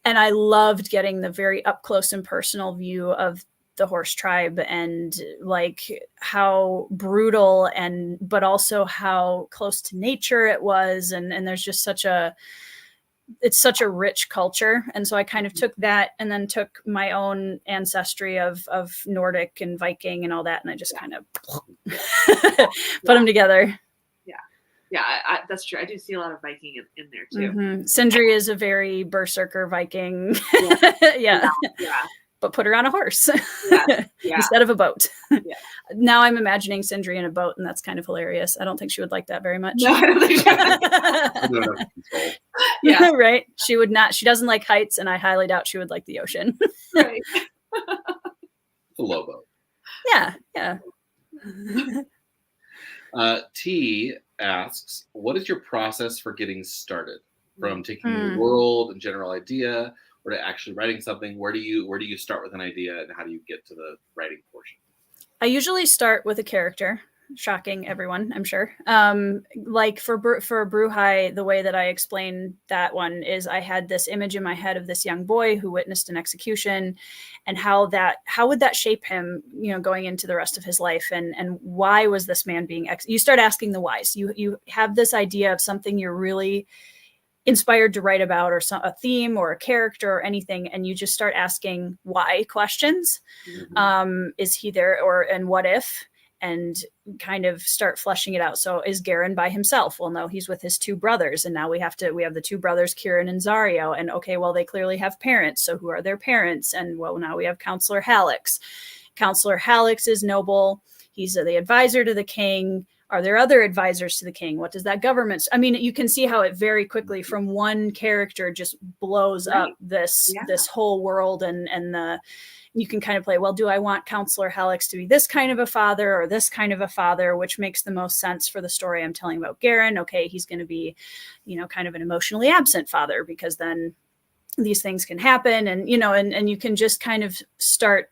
And I loved getting the very up close and personal view of the horse tribe, and how brutal but also how close to nature it was. And there's just it's such a rich culture. And so I kind of took that, and then took my own ancestry of Nordic and Viking and all that, and I just kind of put them together. Yeah, that's true. I do see a lot of Viking in there too. Mm-hmm. Sindri is a very berserker Viking. Yeah. But put her on a horse instead of a boat. Yeah. Now I'm imagining Sindri in a boat, and that's kind of hilarious. I don't think she would like that very much. No, I don't think Control. Yeah. Right. She would not. She doesn't like heights, and I highly doubt she would like the ocean. Right. The low boat. Yeah. T asks, what is your process for getting started? From taking the world and general idea, or to actually writing something? Where do you start with an idea, and how do you get to the writing portion? I usually start with a character. Shocking everyone, I'm sure. Like for Bruhai, the way that I explained that one is I had this image in my head of this young boy who witnessed an execution, and how would that shape him, going into the rest of his life, and why was this man being you start asking the whys. You have this idea of something you're really inspired to write about, or a theme or a character or anything, and you just start asking why questions. Is he there, and what if? And kind of start fleshing it out. So is Garen by himself? Well, no, he's with his two brothers. And now we have the two brothers, Kieran and Zario. And okay, well, they clearly have parents. So who are their parents? And well, now we have Counselor Hallex. Counselor Hallex is noble. He's the advisor to the king. Are there other advisors to the king? What does that government? I mean, you can see how it very quickly from one character just blows up this whole world, and you can kind of play, well, do I want Counselor Hallex to be this kind of a father or this kind of a father, which makes the most sense for the story I'm telling about Garen? Okay, he's going to be, kind of an emotionally absent father, because then these things can happen, and and you can just kind of start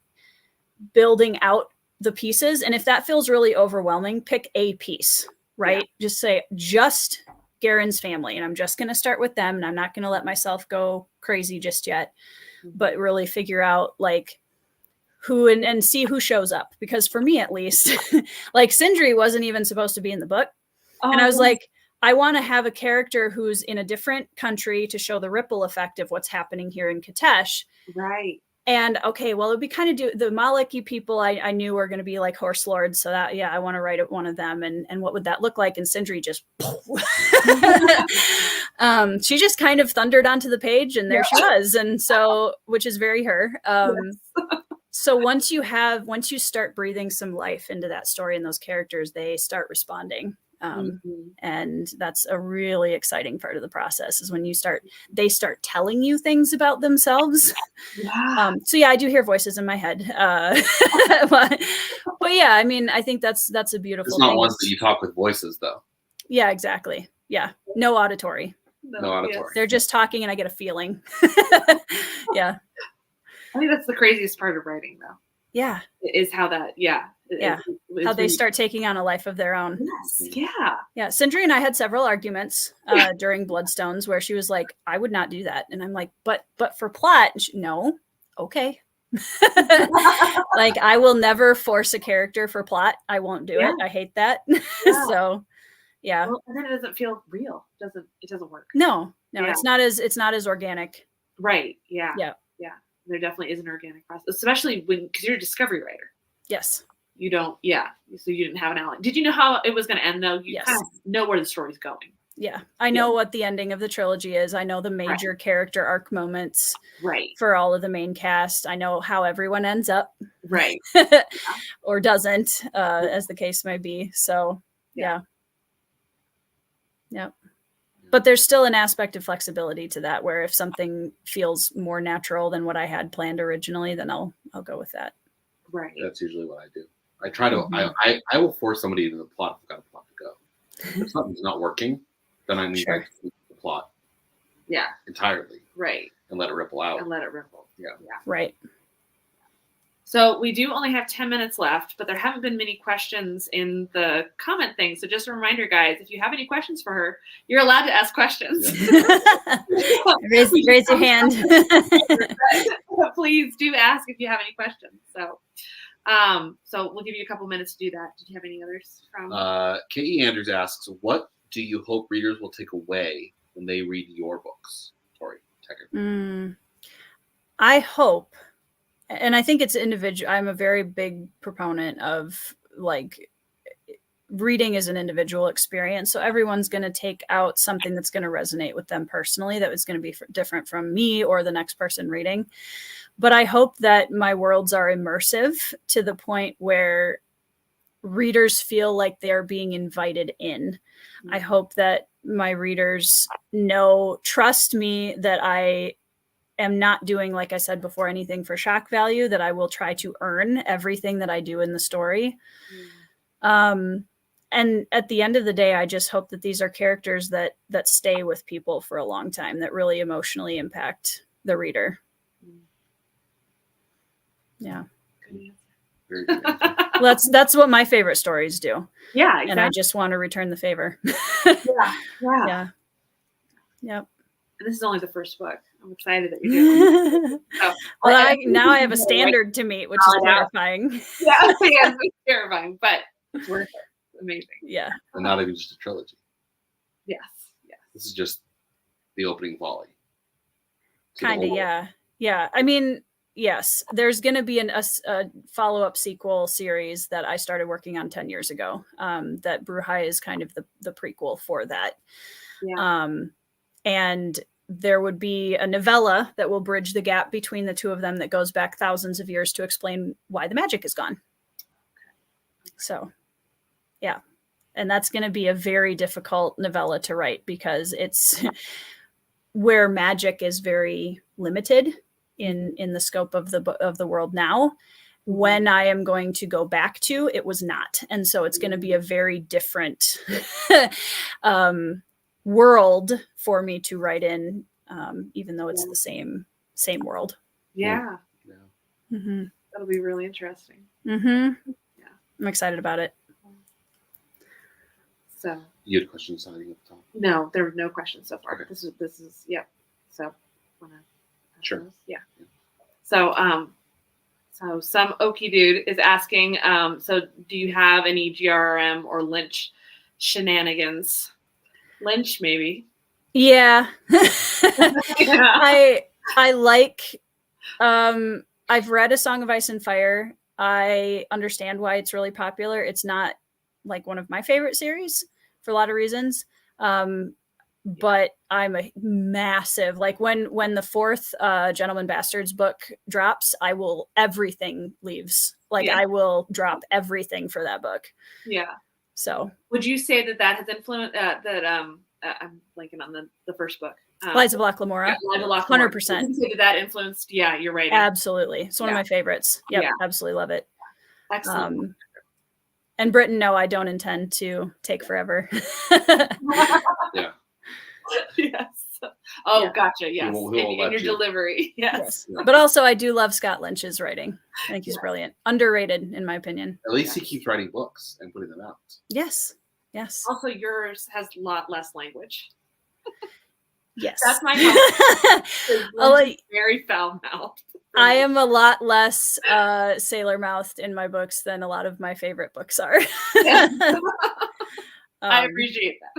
building out the pieces. And if that feels really overwhelming, pick a piece, right? Just say just Garen's family, and I'm just going to start with them, and I'm not going to let myself go crazy just yet, but really figure out like who and see who shows up. Because for me, at least, like Sindri wasn't even supposed to be in the book. And I was like, I want to have a character who's in a different country to show the ripple effect of what's happening here in Katesh. Right. And okay, well, it'd be kind of the Maliki people I knew were going to be like horse lords. So that, I want to write one of them. And what would that look like? And Sindri just, she just kind of thundered onto the page, and there she was. And so, which is very her. So once you start breathing some life into that story and those characters, they start responding. And that's a really exciting part of the process, is when they start telling you things about themselves. So I do hear voices in my head. But yeah, I mean, I think that's a beautiful thing. It's not ones that you talk with voices, though. Yeah, exactly. Yeah. No auditory. No auditory. They're just talking, and I get a feeling. Yeah. I think that's the craziest part of writing, though. Yeah. Is how that, how they start taking on a life of their own. Yes. Yeah. Sindri and I had several arguments during Bloodstones where she was like, I would not do that. And I'm like, but for plot, no. Okay. Like, I will never force a character for plot. I won't do it. I hate that. So yeah. Well, and then it doesn't feel real. It doesn't work. No, it's not as organic. Right. Yeah. Yeah. There definitely is an organic process, especially because you're a discovery writer. Yes. You don't, so you didn't have an outline. Did you know how it was going to end, though? You kind of know where the story's going. Yeah. I know what the ending of the trilogy is. I know the major character arc moments for all of the main cast. I know how everyone ends up. Right. Or doesn't, as the case may be. So, yeah. But there's still an aspect of flexibility to that, where if something feels more natural than what I had planned originally, then I'll go with that. Right. That's usually what I do. I try to. I will force somebody into the plot if I've got a plot to go. If something's not working, then I need to keep the plot. Yeah. Entirely. Right. And let it ripple out. Yeah. Right. So we do only have 10 minutes left, but there haven't been many questions in the comment thing. So just a reminder, guys, if you have any questions for her, you're allowed to ask questions. Raise your hand. Please do ask if you have any questions. So we'll give you a couple minutes to do that. Did you have any others from? K.E. Andrews asks, what do you hope readers will take away when they read your books? Tori Tecken. I hope, and I think it's individual. I'm a very big proponent of, like, reading is an individual experience. So everyone's going to take out something that's going to resonate with them personally, that was going to be different from me or the next person reading. But I hope that my worlds are immersive to the point where readers feel like they're being invited in. I hope that my readers trust me, that I am not doing, like I said before, anything for shock value, that I will try to earn everything that I do in the story. And at the end of the day, I just hope that these are characters that stay with people for a long time, that really emotionally impact the reader. Yeah. Very good. Well, that's what my favorite stories do. Yeah, exactly. And I just want to return the favor. Yeah. Yep. And this is only the first book. I'm excited that you're doing it. So, well, now I have a standard to meet, which is terrifying. Yeah, it's terrifying, but it's worth it. Amazing. Yeah. And not even just a trilogy. Yes. This is just the opening volley. Kind of, yeah. Yeah. I mean, yes, there's going to be a follow-up sequel series that I started working on 10 years ago. That Bruhai is kind of the prequel for that. Yeah. And there would be a novella that will bridge the gap between the two of them, that goes back thousands of years to explain why the magic is gone. So, yeah. And that's going to be a very difficult novella to write, because it's where magic is very limited in the scope of the world now. When I am going to go back to, it was not. And so it's going to be a very different world for me to write in, even though it's the same world. Yeah. Mm-hmm. That'll be really interesting. Mm-hmm. Yeah. I'm excited about it. So you had questions signing at the top? No, there were no questions so far. Okay. This is yeah. So sure. Yeah. So so some Okie dude is asking, so do you have any GRM or Lynch shenanigans? Lynch, maybe. Yeah. Yeah. I like, I've read A Song of Ice and Fire. I understand why it's really popular. It's not like one of my favorite series for a lot of reasons. But I'm a massive, like when the fourth Gentleman Bastards book drops, everything leaves. Like I will drop everything for that book. Yeah. So would you say that has influenced I'm blanking on the first book. Lies of Locke Lamora. Yeah, Lies of Locke Lamora. 100%. Would you say that influenced, you're right. Absolutely. It's one of my favorites. Yep. Yeah. Absolutely love it. Excellent. And Britain, no, I don't intend to take forever. Yeah. Yes. Oh, Yeah. gotcha. Yes. He'll in let your you. delivery. Yes. Yeah. But also, I do love Scott Lynch's writing. I think he's brilliant. Underrated, in my opinion. At least he keeps writing books and putting them out. Yes. Yes. Also, yours has a lot less language. Yes. That's my very foul mouthed. I am a lot less sailor mouthed in my books than a lot of my favorite books are. I appreciate that.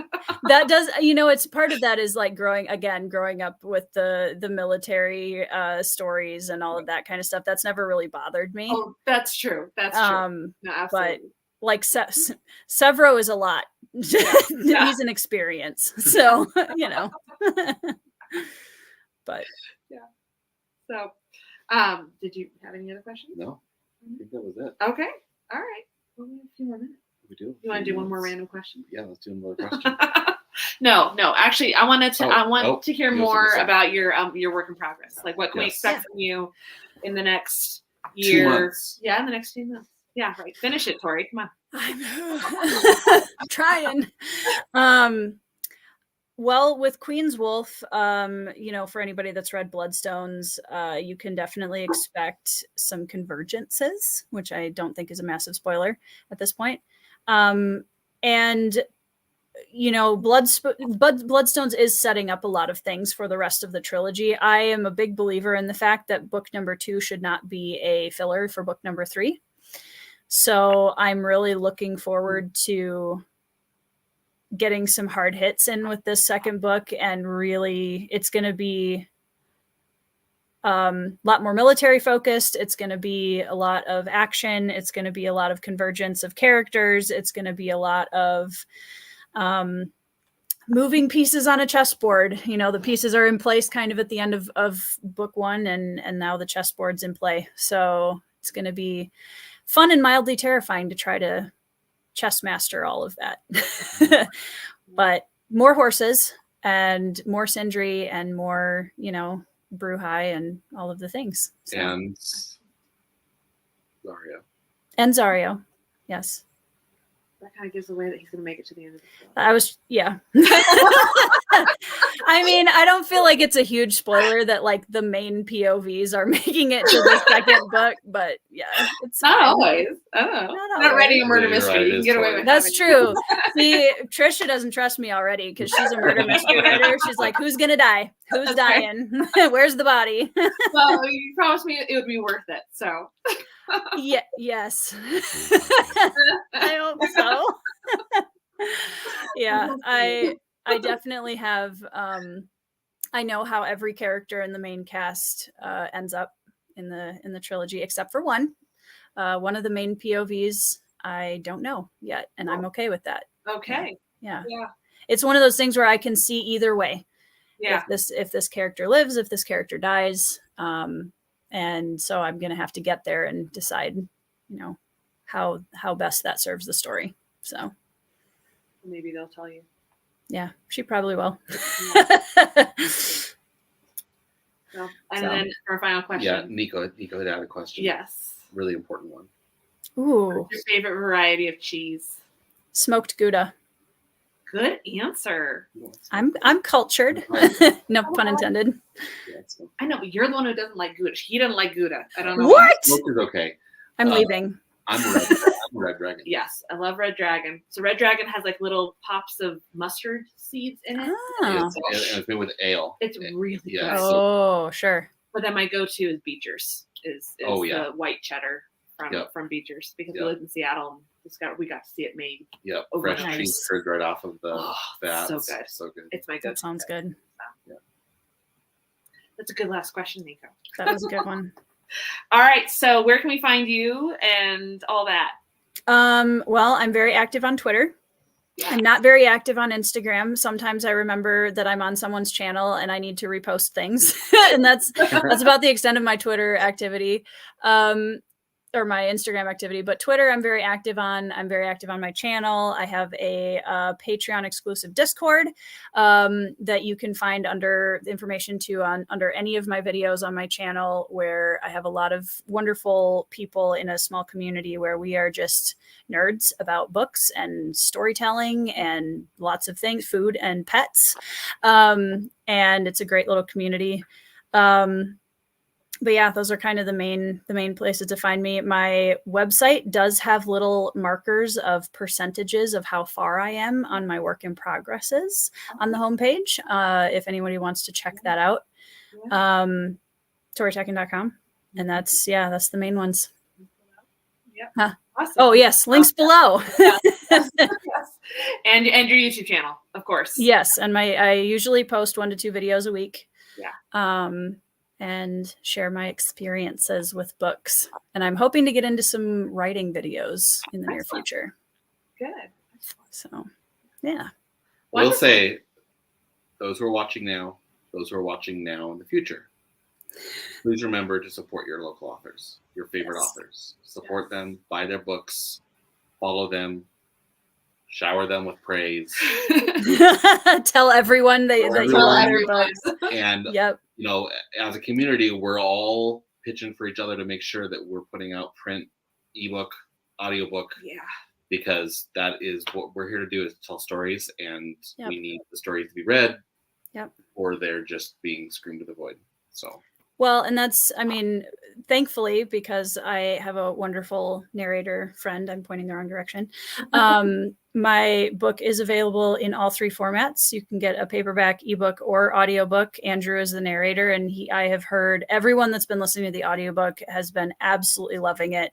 That does, it's part of that is like growing up with the military stories and all of that kind of stuff. That's never really bothered me. Oh, that's true. That's true. No, absolutely. But like Severo is a lot. Yeah. He's an experience. So, but yeah. So, did you have any other questions? No, I think that was it. Okay. All right. Well, we have a few more minutes. We do. You want to do one more random question? Yeah, let's do another question. No. Actually, I want to hear more something. about your work in progress. Like, what can we expect from you in the next year? 2 months. Yeah, in the next 2 months. Yeah, right. Finish it, Tori. Come on. I'm trying. Well, with Queen's Wolf, for anybody that's read Bloodstones, you can definitely expect some convergences, which I don't think is a massive spoiler at this point. And Bloodstones is setting up a lot of things for the rest of the trilogy. I am a big believer in the fact that book number 2 should not be a filler for book number 3. So I'm really looking forward to getting some hard hits in with this second book, and really it's going to be lot more military focused. It's going to be a lot of action. It's going to be a lot of convergence of characters. It's going to be a lot of moving pieces on a chessboard. You know, the pieces are in place kind of at the end of book one, and now the chessboard's in play. So it's going to be fun and mildly terrifying to try to chess master all of that. But more horses and more Sindri and more, you know, Bruhai and all of the things. So. And Zario. And Zario, yes. That kind of gives away that he's going to make it to the end of the show. I mean, I don't feel like it's a huge spoiler that like the main POVs are making it to the second book, but yeah, it's not fine. always. Not writing a murder mystery. Right, You can get away with That's true. See, Trisha doesn't trust me already because she's a murder mystery writer. She's like, who's gonna die? Who's dying? Where's the body? Well, you promised me it would be worth it, so. Yeah. Yes. I hope so. Yeah, I definitely have. I know how every character in the main cast ends up in the trilogy, except for one. One of the main POVs I don't know yet, and I'm okay with that. Okay. Yeah. It's one of those things where I can see either way. Yeah. If this character lives, if this character dies. And so I'm going to have to get there and decide, you know, how best that serves the story. So maybe they'll tell you. Yeah, she probably will. Yeah. Then our final question. Yeah, Nico had a question. Yes. Really important one. Ooh. What's your favorite variety of cheese? Smoked Gouda. Good answer. I'm cultured. No pun intended. I know, but you're the one who doesn't like Gouda. He doesn't like Gouda. I don't know. What? Smoked is okay. I'm leaving. I'm Red Dragon. Yes, I love Red Dragon. So Red Dragon has like little pops of mustard seeds in it. Oh. And it's made with ale. It's really good. Oh, sure. But then my go-to is Beecher's. Is the white cheddar from Beecher's because we lived in Seattle and we got to see it made. Yep, overnight. fresh cheese curd right off of the fat. So good. So good. It's my go-to. That sounds good. Yeah. That's a good last question, Nico. That was a good one. All right. So where can we find you and all that? Well, I'm very active on Twitter. Yeah. I'm not very active on Instagram. Sometimes I remember that I'm on someone's channel and I need to repost things. And that's about the extent of my Twitter activity. Or my Instagram activity, but Twitter I'm very active on. I'm very active on my channel. I have a Patreon exclusive Discord that you can find under the information under any of my videos on my channel, where I have a lot of wonderful people in a small community where we are just nerds about books and storytelling and lots of things, food and pets. And it's a great little community. But yeah, those are kind of the main places to find me. My website does have little markers of percentages of how far I am on my work in progresses on the homepage. If anybody wants to check that out, ToriTecken.com. And that's the main ones. Yeah. Huh. Awesome. Oh yes, links below. Yes. And your YouTube channel, of course. Yes, and I usually post 1 to 2 videos a week. Yeah. And share my experiences with books. And I'm hoping to get into some writing videos in the near future. Good. So, yeah. We'll say, those who are watching now, those who are watching now in the future, please remember to support your local authors, your favorite authors. Support them, buy their books, follow them, shower them with praise. Tell everyone that you love your books. And you know, as a community, we're all pitching for each other to make sure that we're putting out print, ebook, audiobook. Yeah. Because that is what we're here to do, is tell stories, and we need the stories to be read. Yep. Or they're just being screamed to the void. So. Well, and that's, I mean, thankfully, because I have a wonderful narrator friend, I'm pointing the wrong direction. My book is available in all 3 formats. You can get a paperback, ebook, or audiobook. Andrew is the narrator, and I have heard everyone that's been listening to the audiobook has been absolutely loving it.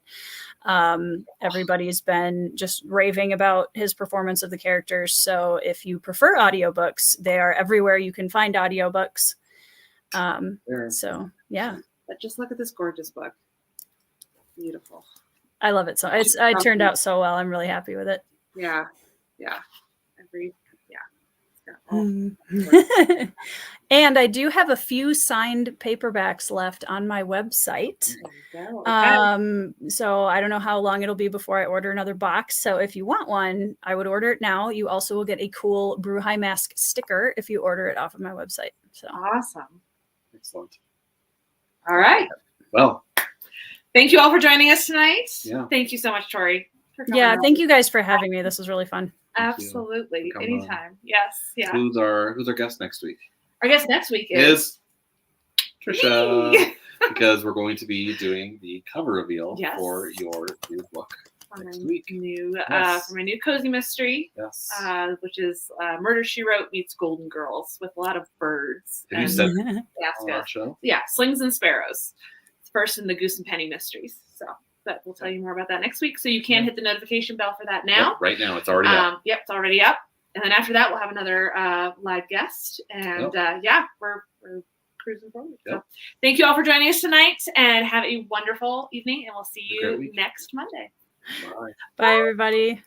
Everybody's been just raving about his performance of the characters. So if you prefer audiobooks, they are everywhere you can find audiobooks. So Yeah. But just look at this gorgeous book. Beautiful. I love it. So it turned out so well. I'm really happy with it. Yeah. Yeah. It's got all And I do have a few signed paperbacks left on my website. There you go. Okay. So I don't know how long it'll be before I order another box. So if you want one, I would order it now. You also will get a cool Brew High Mask sticker if you order it off of my website. So Awesome. Excellent. All right. Well, thank you all for joining us tonight. Yeah. Thank you so much, Tori. for coming yeah, on. thank you guys for having me. This was really fun. Thank you Absolutely. for coming on. Anytime. Yes. Yeah. who's our guest next week? Our guest next week Is Trisha, me. because we're going to be doing the cover reveal Yes. for your new book for next my week. new Yes. for my new cozy mystery, Yes. which is Murder She Wrote meets Golden Girls with a lot of birds. Have you and said yes, on our show? yeah, Slings and Sparrows. It's first in the Goose and Penny mysteries. So, but we'll tell you more about that next week. So you can hit the notification bell for that now. Yep, right now, it's already up. Yep, it's already up. And then after that, we'll have another live guest. And we're cruising forward. Yep. So thank you all for joining us tonight, and have a wonderful evening. And we'll see Great you week. next Monday. Bye. Bye, everybody.